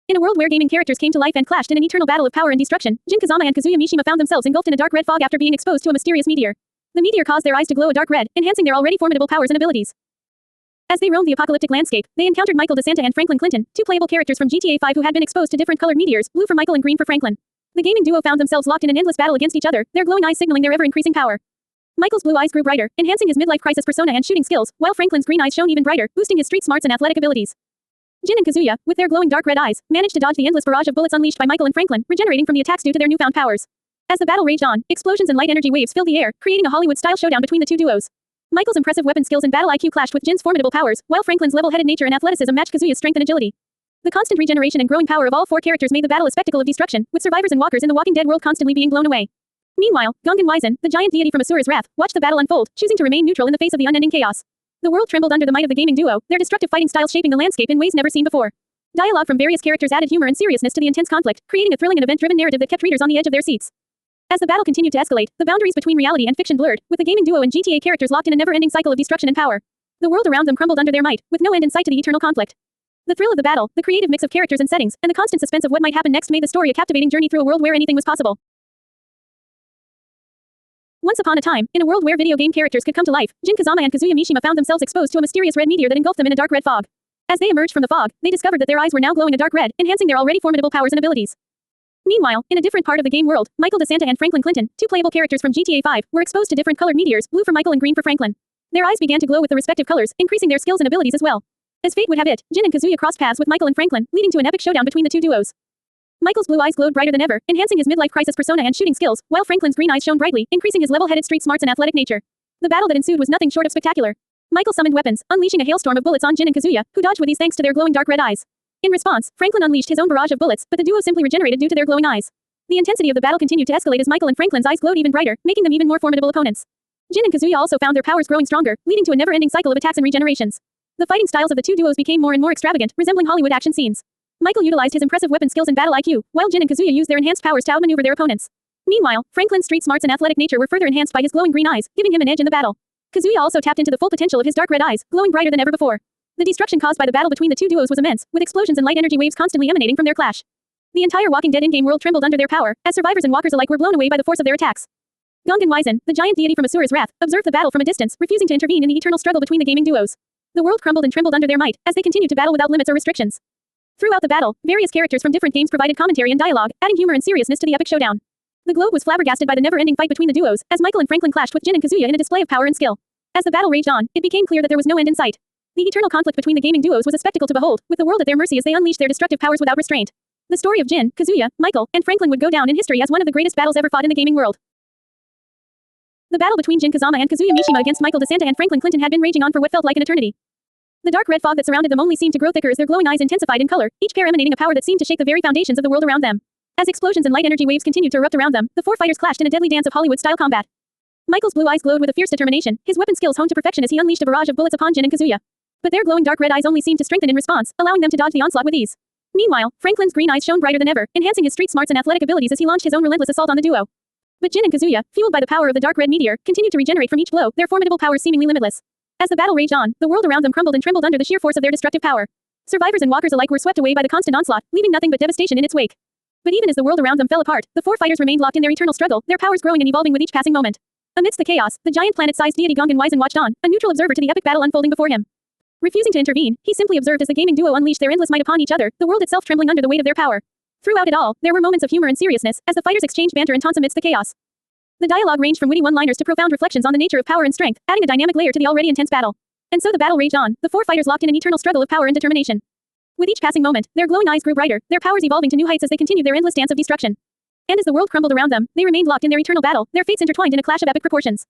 In a world where gaming characters came to life and clashed in an eternal battle of power and destruction, Jin Kazama and Kazuya Mishima found themselves engulfed in a dark red fog after being exposed to a mysterious meteor. The meteor caused their eyes to glow a dark red, enhancing their already formidable powers and abilities. As they roamed the apocalyptic landscape, they encountered Michael DeSanta and Franklin Clinton, two playable characters from GTA 5 who had been exposed to different colored meteors, blue for Michael and green for Franklin. The gaming duo found themselves locked in an endless battle against each other, their glowing eyes signaling their ever-increasing power. Michael's blue eyes grew brighter, enhancing his midlife crisis persona and shooting skills, while Franklin's green eyes shone even brighter, boosting his street smarts and athletic abilities. Jin and Kazuya, with their glowing dark red eyes, managed to dodge the endless barrage of bullets unleashed by Michael and Franklin, regenerating from the attacks due to their newfound powers. As the battle raged on, explosions and light energy waves filled the air, creating a Hollywood-style showdown between the two duos. Michael's impressive weapon skills and battle IQ clashed with Jin's formidable powers, while Franklin's level-headed nature and athleticism matched Kazuya's strength and agility. The constant regeneration and growing power of all four characters made the battle a spectacle of destruction, with survivors and walkers in the Walking Dead world constantly being blown away. Meanwhile, Gungan Wizen, the giant deity from Asura's wrath, watched the battle unfold, choosing to remain neutral in the face of the unending chaos. The world trembled under the might of the gaming duo, their destructive fighting styles shaping the landscape in ways never seen before. Dialogue from various characters added humor and seriousness to the intense conflict, creating a thrilling and event-driven narrative that kept readers on the edge of their seats. As the battle continued to escalate, the boundaries between reality and fiction blurred, with the gaming duo and GTA characters locked in a never-ending cycle of destruction and power. The world around them crumbled under their might, with no end in sight to the eternal conflict. The thrill of the battle, the creative mix of characters and settings, and the constant suspense of what might happen next made the story a captivating journey through a world where anything was possible. Once upon a time, in a world where video game characters could come to life, Jin Kazama and Kazuya Mishima found themselves exposed to a mysterious red meteor that engulfed them in a dark red fog. As they emerged from the fog, they discovered that their eyes were now glowing a dark red, enhancing their already formidable powers and abilities. Meanwhile, in a different part of the game world, Michael DeSanta and Franklin Clinton, two playable characters from GTA 5, were exposed to different colored meteors, blue for Michael and green for Franklin. Their eyes began to glow with the respective colors, increasing their skills and abilities as well. As fate would have it, Jin and Kazuya crossed paths with Michael and Franklin, leading to an epic showdown between the two duos. Michael's blue eyes glowed brighter than ever, enhancing his midlife crisis persona and shooting skills, while Franklin's green eyes shone brightly, increasing his level-headed street smarts and athletic nature. The battle that ensued was nothing short of spectacular. Michael summoned weapons, unleashing a hailstorm of bullets on Jin and Kazuya, who dodged with these thanks to their glowing dark red eyes. In response, Franklin unleashed his own barrage of bullets, but the duo simply regenerated due to their glowing eyes. The intensity of the battle continued to escalate as Michael and Franklin's eyes glowed even brighter, making them even more formidable opponents. Jin and Kazuya also found their powers growing stronger, leading to a never-ending cycle of attacks and regenerations. The fighting styles of the two duos became more and more extravagant, resembling Hollywood action scenes. Michael utilized his impressive weapon skills and battle IQ, while Jin and Kazuya used their enhanced powers to outmaneuver their opponents. Meanwhile, Franklin's street smarts and athletic nature were further enhanced by his glowing green eyes, giving him an edge in the battle. Kazuya also tapped into the full potential of his dark red eyes, glowing brighter than ever before. The destruction caused by the battle between the two duos was immense, with explosions and light energy waves constantly emanating from their clash. The entire Walking Dead in-game world trembled under their power, as survivors and walkers alike were blown away by the force of their attacks. Gungan Wizen, the giant deity from Asura's wrath, observed the battle from a distance, refusing to intervene in the eternal struggle between the gaming duos. The world crumbled and trembled under their might, as they continued to battle without limits or restrictions. Throughout the battle, various characters from different games provided commentary and dialogue, adding humor and seriousness to the epic showdown. The globe was flabbergasted by the never-ending fight between the duos, as Michael and Franklin clashed with Jin and Kazuya in a display of power and skill. As the battle raged on, it became clear that there was no end in sight. The eternal conflict between the gaming duos was a spectacle to behold, with the world at their mercy as they unleashed their destructive powers without restraint. The story of Jin, Kazuya, Michael, and Franklin would go down in history as one of the greatest battles ever fought in the gaming world. The battle between Jin Kazama and Kazuya Mishima against Michael DeSanta and Franklin Clinton had been raging on for what felt like an eternity. The dark red fog that surrounded them only seemed to grow thicker as their glowing eyes intensified in color, each pair emanating a power that seemed to shake the very foundations of the world around them. As explosions and light energy waves continued to erupt around them, the four fighters clashed in a deadly dance of Hollywood-style combat. Michael's blue eyes glowed with a fierce determination, his weapon skills honed to perfection as he unleashed a barrage of bullets upon Jin and Kazuya. But their glowing dark red eyes only seemed to strengthen in response, allowing them to dodge the onslaught with ease. Meanwhile, Franklin's green eyes shone brighter than ever, enhancing his street smarts and athletic abilities as he launched his own relentless assault on the duo. But Jin and Kazuya, fueled by the power of the dark red meteor, continued to regenerate from each blow, their formidable powers seemingly limitless. As the battle raged on, the world around them crumbled and trembled under the sheer force of their destructive power. Survivors and walkers alike were swept away by the constant onslaught, leaving nothing but devastation in its wake. But even as the world around them fell apart, the four fighters remained locked in their eternal struggle, their powers growing and evolving with each passing moment. Amidst the chaos, the giant planet-sized deity Gungan Wizen watched on, a neutral observer to the epic battle unfolding before him. Refusing to intervene, he simply observed as the gaming duo unleashed their endless might upon each other, the world itself trembling under the weight of their power. Throughout it all, there were moments of humor and seriousness, as the fighters exchanged banter and taunts amidst the chaos. The dialogue ranged from witty one-liners to profound reflections on the nature of power and strength, adding a dynamic layer to the already intense battle. And so the battle raged on, the four fighters locked in an eternal struggle of power and determination. With each passing moment, their glowing eyes grew brighter, their powers evolving to new heights as they continued their endless dance of destruction. And as the world crumbled around them, they remained locked in their eternal battle, their fates intertwined in a clash of epic proportions.